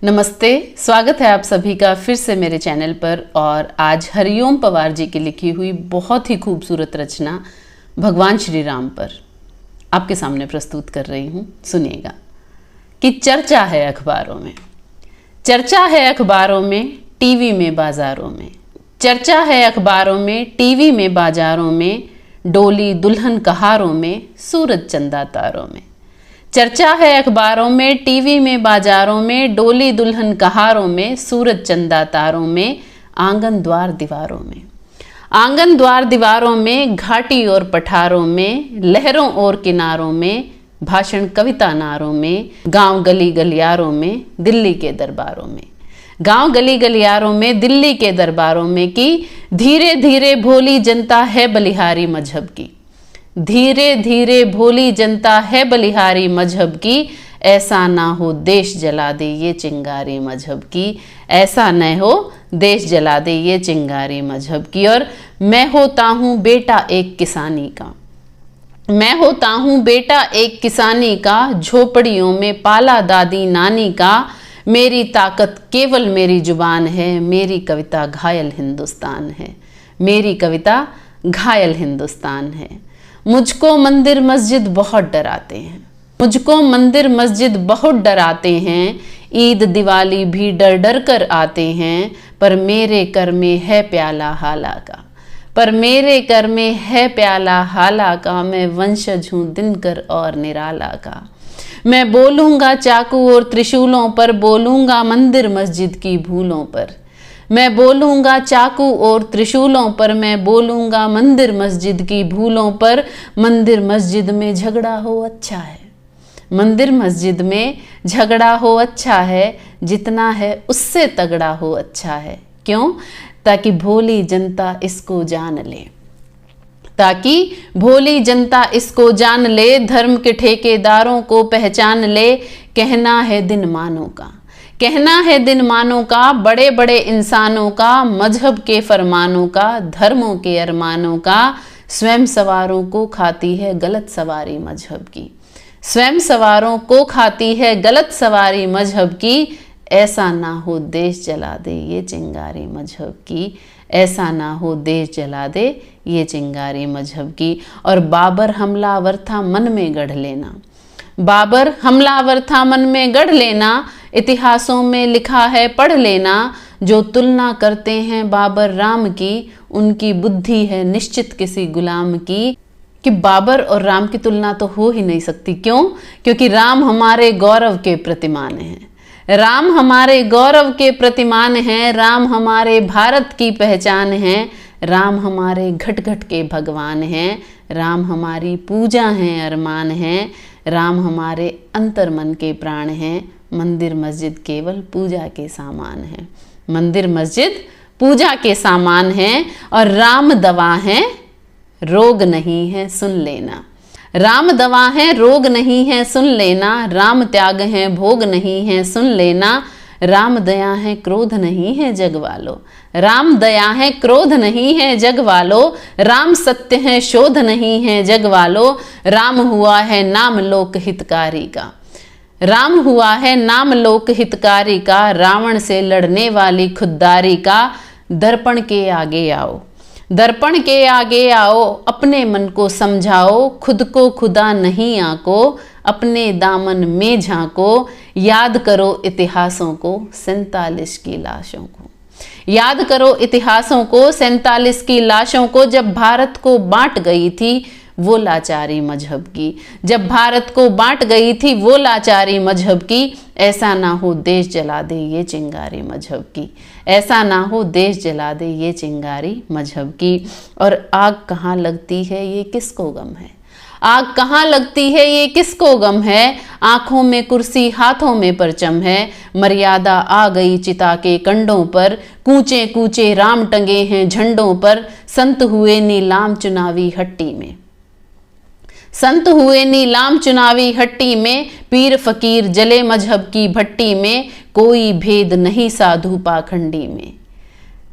नमस्ते, स्वागत है आप सभी का फिर से मेरे चैनल पर। और आज हरिओम पवार जी की लिखी हुई बहुत ही खूबसूरत रचना भगवान श्री राम पर आपके सामने प्रस्तुत कर रही हूँ। सुनिएगा कि चर्चा है अखबारों में, चर्चा है अखबारों में, टीवी में, बाजारों में। चर्चा है अखबारों में, टीवी में, बाजारों में, डोली दुल्हन कहारों में, सूरज चंदा तारों में। चर्चा है अखबारों में, टीवी में, बाजारों में, डोली दुल्हन कहारों में, सूरज चंदा तारों में, आंगन द्वार दीवारों में। आंगन द्वार दीवारों में, घाटी और पठारों में, लहरों और किनारों में, भाषण कविता नारों में, गांव गली गलियारों में, दिल्ली के दरबारों में। गांव गली गलियारों में, दिल्ली के दरबारों में कि धीरे धीरे भोली जनता है बलिहारी मजहब की। धीरे धीरे भोली जनता है बलिहारी मजहब की, ऐसा ना हो देश जला दे ये चिंगारी मजहब की। ऐसा न हो देश जला दे ये चिंगारी मजहब की। और मैं होता हूँ बेटा एक किसानी का, मैं होता हूँ बेटा एक किसानी का, झोपड़ियों में पाला दादी नानी का। मेरी ताकत केवल मेरी जुबान है, मेरी कविता घायल हिंदुस्तान है, मेरी कविता घायल हिंदुस्तान है। मुझको मंदिर मस्जिद बहुत डराते हैं, मुझको मंदिर मस्जिद बहुत डराते हैं, ईद दिवाली भी डर डर कर आते हैं, पर मेरे कर में है प्याला हाला का, पर मेरे कर में है प्याला हाला का। मैं वंशज हूँ दिनकर और निराला का। मैं बोलूँगा चाकू और त्रिशूलों पर, बोलूँगा मंदिर मस्जिद की भूलों पर। मैं बोलूँगा चाकू और त्रिशूलों पर, मैं बोलूँगा मंदिर मस्जिद की भूलों पर। मंदिर मस्जिद में झगड़ा हो अच्छा है, मंदिर मस्जिद में झगड़ा हो अच्छा है, जितना है उससे तगड़ा हो अच्छा है। क्यों? ताकि भोली जनता इसको जान ले, ताकि भोली जनता इसको जान ले, धर्म के ठेकेदारों को पहचान ले। कहना है दिन मानों का, कहना है दिन मानों का, बड़े बड़े इंसानों का, मजहब के फरमानों का, धर्मों के अरमानों का। स्वयं सवारों को खाती है गलत सवारी मजहब की, स्वयं सवारों को खाती है गलत सवारी मजहब की। ऐसा ना हो देश जला दे ये चिंगारी मजहब की, ऐसा ना हो देश जला दे ये चिंगारी मजहब की। और बाबर हमलावर था मन में गढ़ लेना, बाबर हमलावर था मन में गढ़ लेना, इतिहासों में लिखा है पढ़ लेना। जो तुलना करते हैं बाबर राम की, उनकी बुद्धि है निश्चित किसी गुलाम की। कि बाबर और राम की तुलना तो हो ही नहीं सकती। क्यों? क्योंकि राम हमारे गौरव के प्रतिमान हैं, राम हमारे गौरव के प्रतिमान हैं, राम हमारे भारत की पहचान है, राम हमारे घट घट के भगवान हैं, राम हमारी पूजा हैं, अरमान हैं, राम हमारे अंतर मन के प्राण हैं। मंदिर मस्जिद केवल पूजा के सामान हैं, मंदिर मस्जिद पूजा के सामान हैं। और राम दवा है रोग नहीं है सुन लेना, राम दवा है रोग नहीं है सुन लेना। राम त्याग है भोग नहीं है सुन लेना। राम दया है क्रोध नहीं है जग वालो, राम दया है क्रोध नहीं है जग वालो। राम सत्य है शोध नहीं है जग वालो। राम हुआ है नाम लोक हितकारी का, राम हुआ है नाम लोक हितकारी का। रावण से लड़ने वाली खुददारी का। दर्पण के आगे आओ, दर्पण के आगे आओ, अपने मन को समझाओ, खुद को खुदा नहीं आको, अपने दामन में झांको। याद करो इतिहासों को 47 की लाशों को, याद करो इतिहासों को 47 की लाशों को। जब भारत को बांट गई थी वो लाचारी मजहब की, जब भारत को बांट गई थी वो लाचारी मजहब की। ऐसा ना हो देश जला दे ये चिंगारी मजहब की, ऐसा ना हो देश जला दे ये चिंगारी मजहब की। और आग कहाँ लगती है ये किसको गम है, आग कहाँ लगती है ये किसको गम है। आंखों में कुर्सी हाथों में परचम है, मर्यादा आ गई चिता के कंडों पर। कूचे कूचे राम टंगे हैं झंडों पर, संत हुए नीलाम चुनावी हट्टी में, संत हुए नीलाम चुनावी हट्टी में। पीर फकीर जले मजहब की भट्टी में, कोई भेद नहीं साधु पाखंडी में,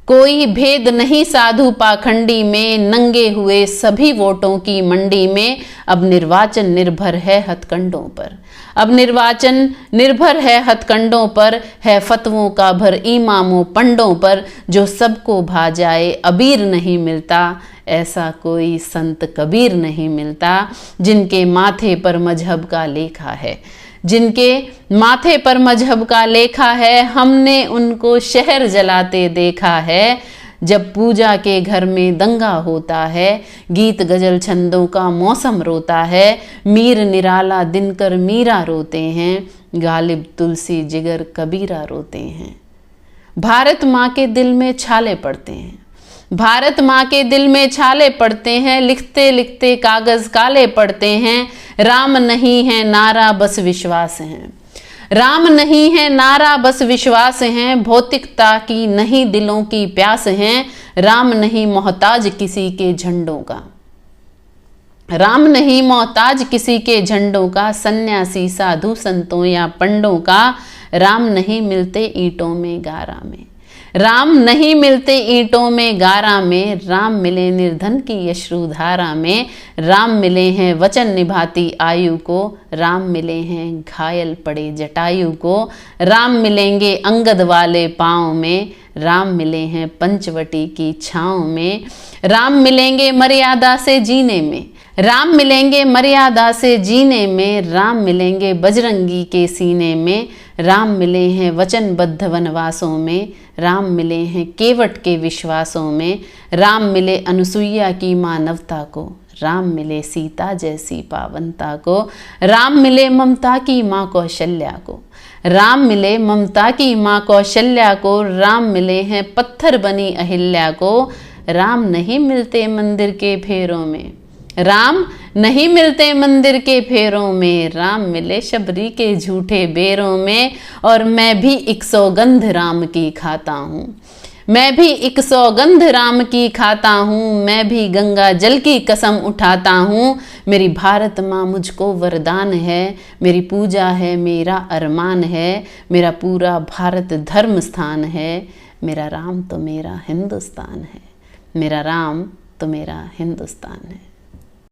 कोई भेद नहीं साधु पाखंडी में, नंगे हुए सभी वोटों की मंडी में। अब निर्वाचन निर्भर है हथकंडों पर, अब निर्वाचन निर्भर है हथकंडों पर, है फतवों का भर इमामों पंडों पर। जो सबको भा जाए अबीर नहीं मिलता, ऐसा कोई संत कबीर नहीं मिलता। जिनके माथे पर मजहब का लेखा है, जिनके माथे पर मजहब का लेखा है, हमने उनको शहर जलाते देखा है। जब पूजा के घर में दंगा होता है, गीत गजल छंदों का मौसम रोता है। मीर निराला दिनकर मीरा रोते हैं, गालिब तुलसी जिगर कबीरा रोते हैं। भारत माँ के दिल में छाले पड़ते हैं, भारत माँ के दिल में छाले पड़ते हैं। लिखते लिखते कागज काले पड़ते हैं। राम नहीं है नारा बस विश्वास है, राम नहीं है नारा बस विश्वास है। भौतिकता की नहीं दिलों की प्यास है। राम नहीं मोहताज किसी के झंडों का, राम नहीं मोहताज किसी के झंडों का। सन्यासी साधु संतों या पंडों का, राम नहीं मिलते ईंटों में गारा में, राम नहीं मिलते ईंटों में गारा में। राम मिले निर्धन की यश्रुधारा में, राम मिले हैं वचन निभाती आयु को। राम मिले हैं घायल पड़े जटायु को, राम मिलेंगे अंगद वाले पाँव में। राम मिले हैं पंचवटी की छाँव में, राम मिलेंगे मर्यादा से जीने में, राम मिलेंगे मर्यादा से जीने में। राम मिलेंगे बजरंगी के सीने में, राम मिले हैं वचनबद्ध वनवासों में। राम मिले हैं केवट के विश्वासों में, राम मिले अनुसुईया की मानवता को। राम मिले सीता जैसी पावनता को, राम मिले ममता की माँ कौशल्या को, राम मिले ममता की माँ कौशल्या को। राम मिले हैं पत्थर बनी अहिल्या को, राम नहीं मिलते मंदिर के फेरों में, राम नहीं मिलते मंदिर के फेरों में। राम मिले शबरी के झूठे बेरों में, और मैं भी एक सौगंध राम की खाता हूँ, मैं भी एक सौगंध राम की खाता हूँ। मैं भी गंगा जल की कसम उठाता हूँ। मेरी भारत माँ मुझको वरदान है, मेरी पूजा है मेरा अरमान है। मेरा पूरा भारत धर्म स्थान है, मेरा राम तो मेरा हिंदुस्तान है, मेरा राम तो मेरा हिंदुस्तान है।